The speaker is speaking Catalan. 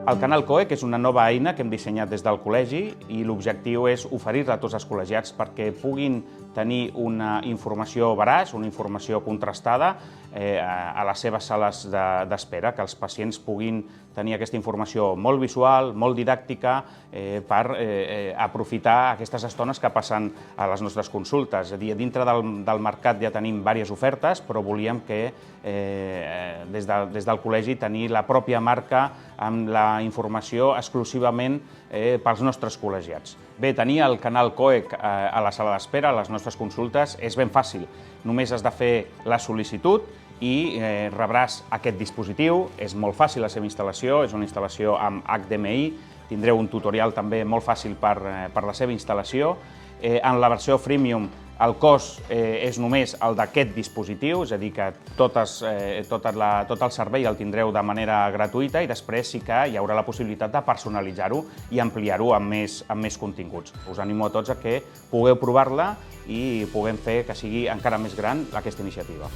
El Canal COE, que és una nova eina que hem dissenyat des del col·legi i l'objectiu és oferir-la a tots els col·legiats perquè puguin tenir una informació veraç, una informació contrastada a les seves sales d'espera, que els pacients puguin tenir aquesta informació molt visual, molt didàctica, per aprofitar aquestes estones que passen a les nostres consultes. És a dir, dintre del mercat ja tenim diverses ofertes, però volíem que des del col·legi tenir la pròpia marca amb la informació exclusivament pels nostres col·legiats. Bé, tenir el Canal COE a la sala d'espera, a les nostres consultes, és ben fàcil. Només has de fer la sol·licitud i rebràs aquest dispositiu. És molt fàcil la seva instal·lació, és una instal·lació amb HDMI, tindreu un tutorial també molt fàcil per la seva instal·lació. En la versió freemium el cost és només el d'aquest dispositiu, és a dir, que tot el servei el tindreu de manera gratuïta i després sí que hi haurà la possibilitat de personalitzar-ho i ampliar-ho amb més continguts. Us animo a tots a que pugueu provar-la i puguem fer que sigui encara més gran aquesta iniciativa.